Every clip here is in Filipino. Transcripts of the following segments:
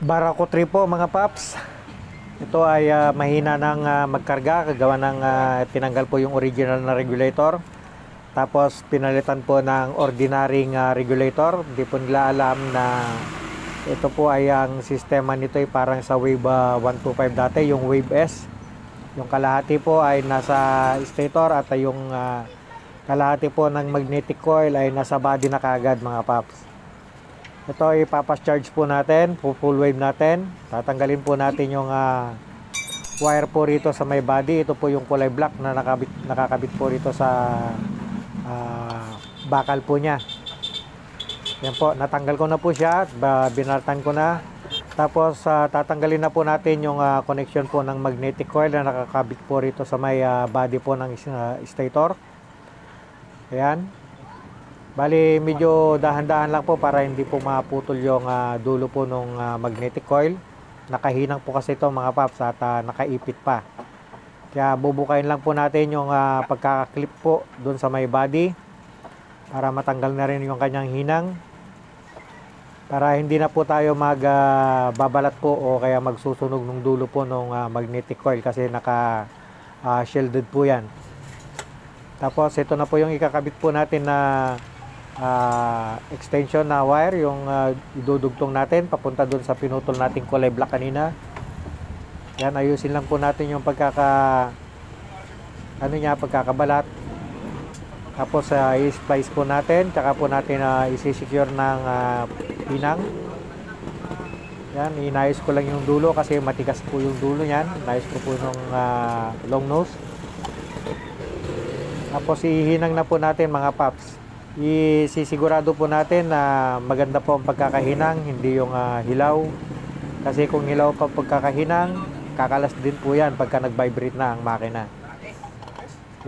Barako 3 po mga paps. Ito ay mahina ng magkarga, kagawa ng tinanggal po yung original na regulator. Tapos pinalitan po ng ordinaryong regulator. Hindi po nila alam na ito po ay ang sistema nito ay parang sa Wave 125 dati, yung Wave S. Yung kalahati po ay nasa stator at yung kalahati po ng magnetic coil ay nasa body na kaagad mga paps. Ito ay papas-charge po natin, full wave natin. Tatanggalin po natin yung wire po rito sa may body. Ito po yung kulay black na nakakabit po rito sa bakal po niya. Yan po, natanggal ko na po siya, binartan ko na. Tapos tatanggalin na po natin yung connection po ng magnetic coil na nakakabit po rito sa may body po ng stator. Ayan. Bali, medyo dahan-dahan lang po para hindi po maputol yung dulo po ng magnetic coil. Nakahinang po kasi ito mga paps at nakaipit pa. Kaya bubukayin lang po natin yung pagkakaklip po dun sa may body para matanggal na rin yung kanyang hinang. Para hindi na po tayo magbabalat po o kaya magsusunog ng dulo po ng magnetic coil kasi naka-shielded po yan. Tapos ito na po yung ikakabit po natin na extension na wire, yung idudugtong natin papunta dun sa pinutol nating kulay black kanina. Yan, ayusin lang po natin yung pagkakabalat. Tapos i-splice po natin, tsaka po natin isi-secure ng pinang. Yan, inayos ko lang yung dulo kasi matigas po yung dulo niyan. Inayos ko po ng long nose. Tapos ihinang na po natin mga paps. Isisigurado po natin na maganda po ang pagkakahinang, hindi yung hilaw. Kasi kung hilaw pa pagkakahinang, kakalas din po yan pagka nag-vibrate na ang makina.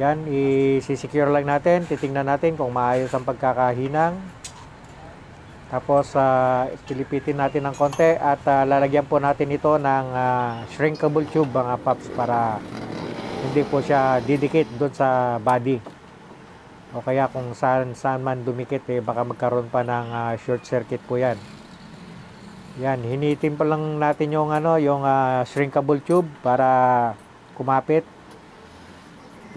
Yan, isisecure lang natin, titingnan natin kung maayos ang pagkakahinang. Tapos pilipitin natin ng konti at lalagyan po natin ito ng shrinkable tube mga paps para hindi po siya didikit doon sa body. O kaya kung saan man dumikit baka magkaroon pa ng short circuit po yan. Yan, hinitin pa lang natin yung shrinkable tube para kumapit.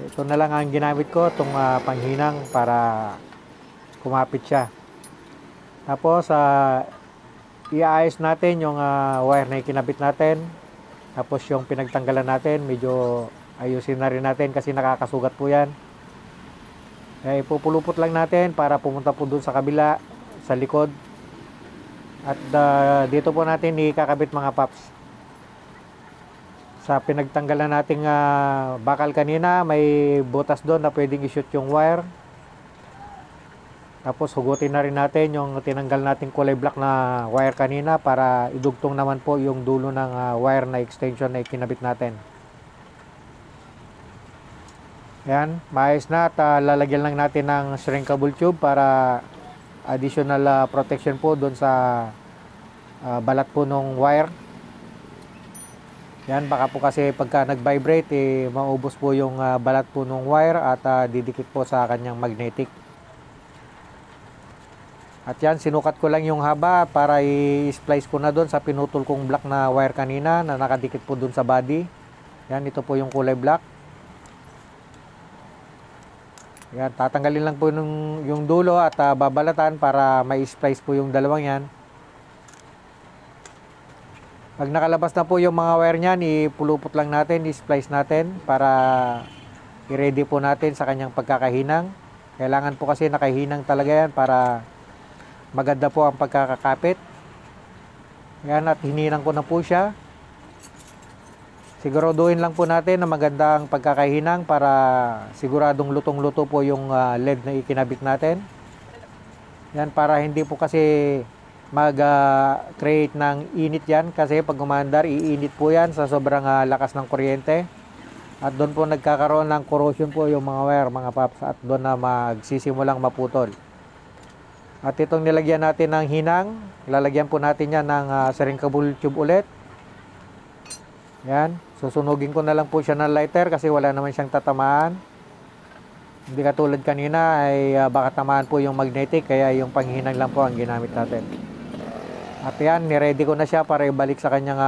Ito na lang ang ginamit ko, itong panghinang para kumapit siya. Tapos iayos natin yung wire na ikinabit natin. Tapos yung pinagtanggalan natin, medyo ayusin na rin natin kasi nakakasugat po yan. Ipupulupot lang natin para pumunta po dun sa kabila, sa likod. At dito po natin ikakabit mga paps. Sa pinagtanggalan nating bakal kanina, may butas doon na pwedeng i-shoot yung wire. Tapos hugutin na rin natin yung tinanggal nating kulay black na wire kanina para idugtong naman po yung dulo ng wire na extension na ikinabit natin. Ayan, maayos na at lalagyan lang natin ng shrinkable tube para additional protection po doon sa balat po ng wire. Yan, baka po kasi pagka nag-vibrate, maubos po yung balat po ng wire at didikit po sa kanyang magnetic. At yan, sinukat ko lang yung haba para i-splice ko na doon sa pinutol kong black na wire kanina na nakadikit po doon sa body. Yan, ito po yung kulay black. Yan, tatanggalin lang po yung dulo at babalatan para mai-splice po yung dalawang yan. Pag nakalabas na po yung mga wire niyan, ipulupot lang natin, i-splice natin para i-ready po natin sa kanyang pagkakahinang. Kailangan po kasi nakahinang talaga yan para maganda po ang pagkakakapit. Yan, at hininang ko na po siya. Siguraduhin lang po natin na magandang pagkakahinang para siguradong lutong-luto po yung LED na ikinabit natin. Yan, para hindi po kasi mag-create ng init yan kasi pag umandar, iinit po yan sa sobrang lakas ng kuryente. At doon po nagkakaroon ng corrosion po yung mga wire, mga paps, at doon na magsisimulang maputol. At itong nilagyan natin ng hinang, lalagyan po natin yan ng shrinkable tube ulit. Yan, susunugin ko na lang po siya ng lighter kasi wala naman siyang tatamaan. Hindi katulad kanina ay baka tamaan po yung magnetic, kaya yung panghinang lang po ang ginamit natin. At yan, niready ko na siya para ibalik sa kanyang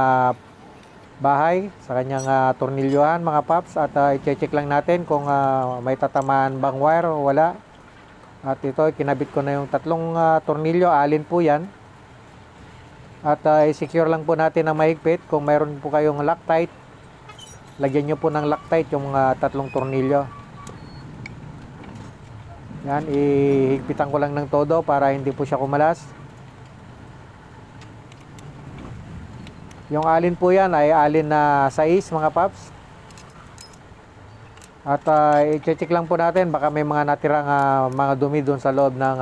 bahay, sa kanyang tornilyohan mga paps. At i-check lang natin kung may tatamaan bang wire o wala. At ito, kinabit ko na yung tatlong tornilyo, alin po yan. At i-secure lang po natin ng mahigpit. Kung mayroon po kayong Loctite, lagyan nyo po ng Loctite yung tatlong tornilyo. Yan, ihigpitan ko lang ng todo para hindi po siya kumalas. Yung alin po yan ay alin na 6 mga paps. At i-check lang po natin, baka may mga natirang mga dumi doon sa loob ng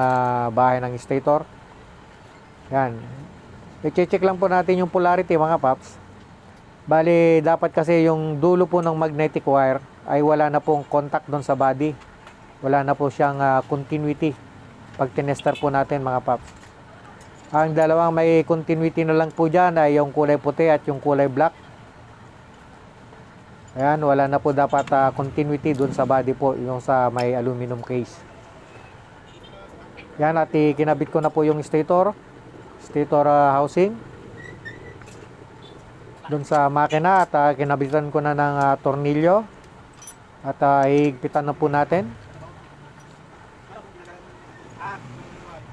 bahay ng stator. Yan. I-check lang po natin yung polarity mga paps. Bali, dapat kasi yung dulo po ng magnetic wire ay wala na pong contact doon sa body. Wala na po siyang continuity pag tinester po natin mga paps. Ang dalawang may continuity na lang po dyan ay yung kulay puti at yung kulay black. Ayan, wala na po dapat continuity doon sa body po, yung sa may aluminum case. Yan, at kinabit ko na po yung stator housing doon sa makina. At kinabitan ko na ng tornilyo. At higpitan na po natin.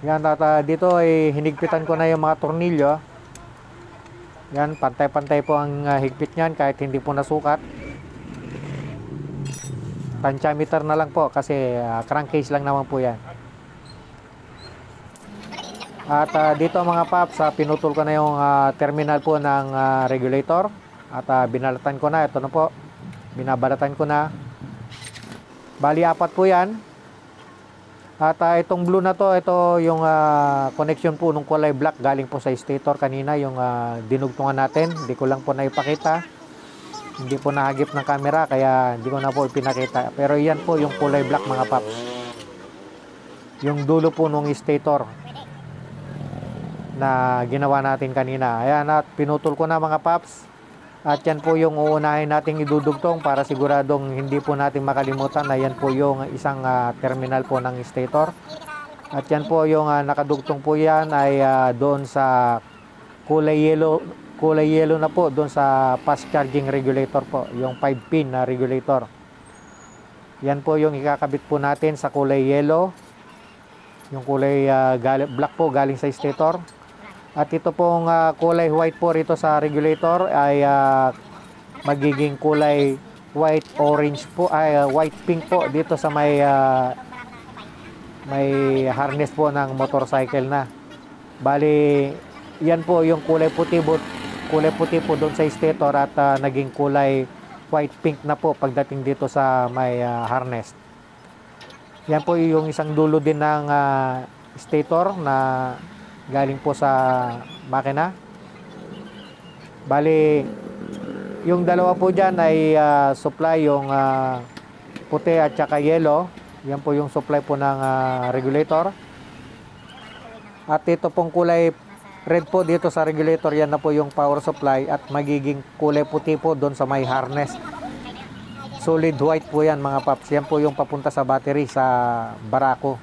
Yan, at dito ay hinigpitan ko na yung mga tornilyo. Yan, pantay-pantay po ang higpit niyan kahit hindi po nasukat. Tansyameter na lang po kasi crankcase lang naman po yan. At dito mga paps, pinutol ko na yung terminal po ng regulator. At binalatan ko na, ito na po. Binabalatan ko na. Bali, 4 po yan. At itong blue na to, ito yung connection po ng kulay black galing po sa stator kanina, yung dinugtungan natin. Hindi ko lang po naipakita. Hindi po nahagip ng camera kaya hindi ko na po ipinakita. Pero yan po yung kulay black mga paps. Yung dulo po ng stator na ginawa natin kanina. Ayan, at pinutol ko na mga paps. At yan po yung uunahin nating idudugtong para siguradong hindi po natin makalimutan na yan po yung isang terminal po ng stator. At yan po yung nakadugtong po yan ay doon sa kulay yellow na po, doon sa fast charging regulator po, yung 5-pin na regulator. Yan po yung ikakabit po natin sa kulay yellow. Yung kulay black po galing sa stator. At ito pong kulay white po rito sa regulator ay magiging kulay white orange po, ay white pink po dito sa may harness po ng motorcycle na. Bali, yan po yung kulay puti po doon sa stator at naging kulay white pink na po pagdating dito sa may harness. Yan po yung isang dulo din ng stator na galing po sa makina. Bali, yung dalawa po dyan ay supply, yung puti at saka yellow. Yan po yung supply po ng regulator. At ito pong kulay red po dito sa regulator, yan na po yung power supply. At magiging kulay puti po doon sa may harness. Solid white po yan mga paps. Yan po yung papunta sa battery sa barako.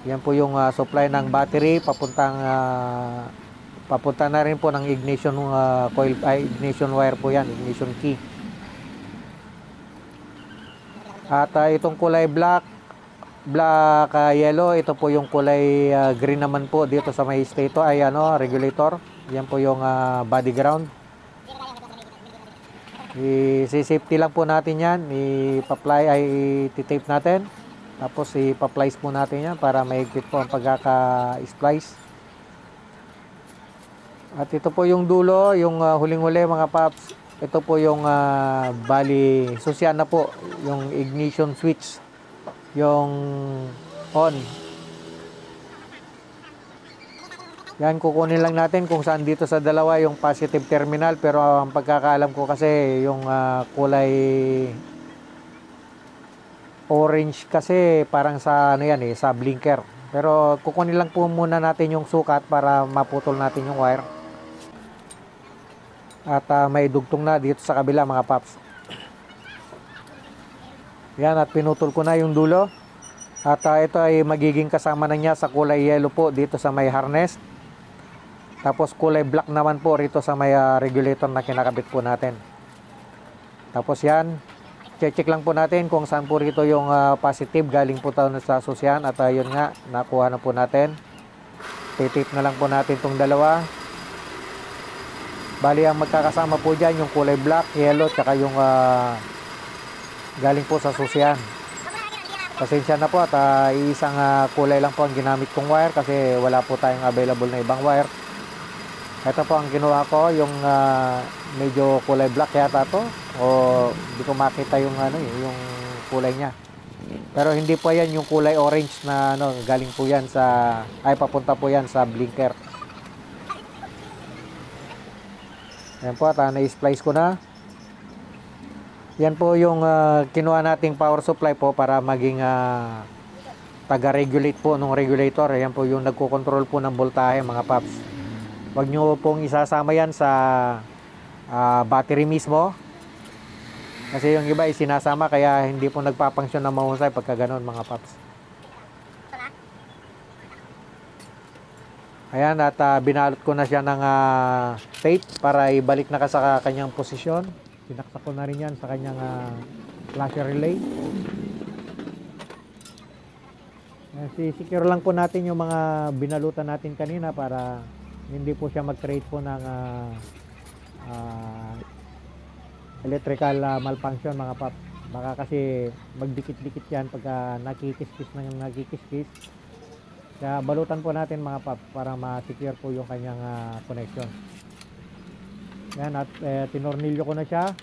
Yan po yung supply ng battery papunta na rin po ng ignition coil, ignition wire po yan, ignition key. At itong kulay black yellow, ito po yung kulay green naman po dito sa may stator ay regulator. Yan po yung body ground. I-safety lang po natin yan, i-tape natin. Tapos ipa-plies po natin yan para mahigpit po ang pagkaka-splice. At ito po yung dulo, yung huling-huli mga paps. Ito po yung bali susyan na po, yung ignition switch, yung on. Yan, kukunin lang natin kung saan dito sa dalawa yung positive terminal. Pero ang pagkakaalam ko kasi yung kulay orange kasi parang sa yan sa blinker. Pero kukunin lang po muna natin yung sukat para maputol natin yung wire. At may dugtong na dito sa kabila mga paps. Yan, at pinutol ko na yung dulo. At ito ay magiging kasama na niya sa kulay yellow po dito sa may harness. Tapos kulay black naman po rito sa may regulator na kinakabit po natin. Tapos yan, check lang po natin kung saan po rito yung positive galing po tayo sa susyan. At yun nga, nakuha na po natin. Titip na lang po natin itong dalawa. Bali ang magkakasama po dyan yung kulay black, yellow, tsaka yung galing po sa susyan. Pasensya na po at iisang kulay lang po ang ginamit kong wire kasi wala po tayong available na ibang wire. Ito po ang ginawa ko, yung medyo kulay black yata to, o hindi ko makita yung yung kulay niya. Pero hindi po yan yung kulay orange na galing po yan sa papunta po yan sa blinker. Ayan po at na-splice ko na. Yan po yung kinuha nating power supply po para maging taga-regulate po ng regulator. Ayan po yung nagko-control po ng voltahe mga paps. Huwag nyo pong isasama yan sa battery mismo. Kasi yung iba sinasama kaya hindi po nagpapangsyon na mahusay pagka ganon mga paps. Ayan at binalot ko na siya ng tape para ibalik na sa kanyang posisyon. Sinaksak ko na rin yan sa kanyang flasher relay. Secure lang po natin yung mga binalutan natin kanina para hindi po siya mag-create po ng electrical malfunction mga pap. Baka kasi magdikit-dikit yan pagka nakikis-kis. Kaya balutan po natin mga pap para ma-secure po yung kanyang connection. Yan at tinornilyo ko na siya.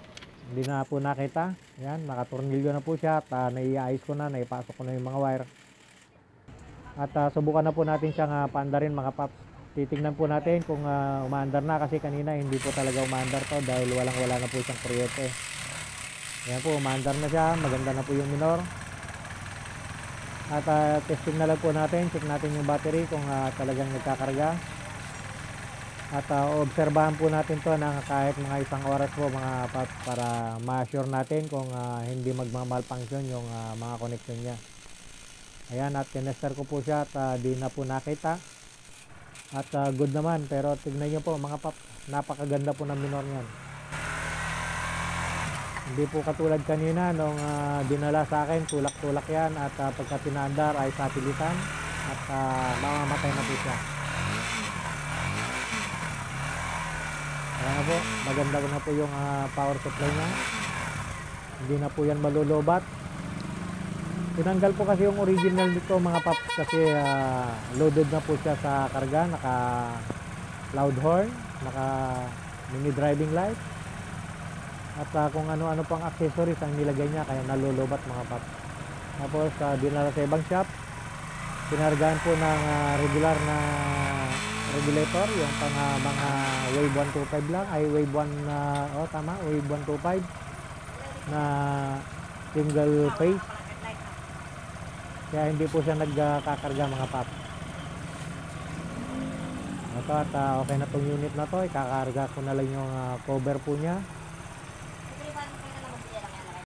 Hindi na po nakita. Yan, nakatornilyo na po siya at naiayos ko na, naipasok ko na yung mga wire. At subukan na po natin siyang paandarin mga paps. Titingnan po natin kung umaandar na kasi kanina hindi po talaga umaandar to dahil wala na po siyang kuryente. Yan po, umaandar na siya, maganda na po yung minor. At testing na lang po natin, check natin yung battery kung talagang nagkakarga. At obserbahan po natin to ng kahit mga isang oras po mga paps para ma-assure natin kung hindi magmamalfunction yung mga connection niya. Ayan at tinester ko po siya at di na po nakita. At good naman pero tignan nyo po mga paps, napakaganda po ng minor niyan. Hindi po katulad kanina nung dinala sa akin, tulak-tulak yan at pagka pinaandar ay sapilitan at mamamatay na po siya. Ayan na po, maganda na po yung power supply niya. Hindi na po yan malulobat. Tinanggal po kasi yung original nito mga paps kasi loaded na po siya sa karga, naka loud horn, naka mini driving light. At kung ano-ano pang accessories ang nilagay niya kaya nalulubat mga paps. Tapos dinala sa ibang shop. Pinargahan po ng regular na regulator, yung pang mga wave 125 lang, ay wave 1 tama, wave 125 na single phase. Kaya hindi po siya nagkakarga mga paps. Ito at okay na tong unit na to, ikakarga ko na lang yung cover po niya.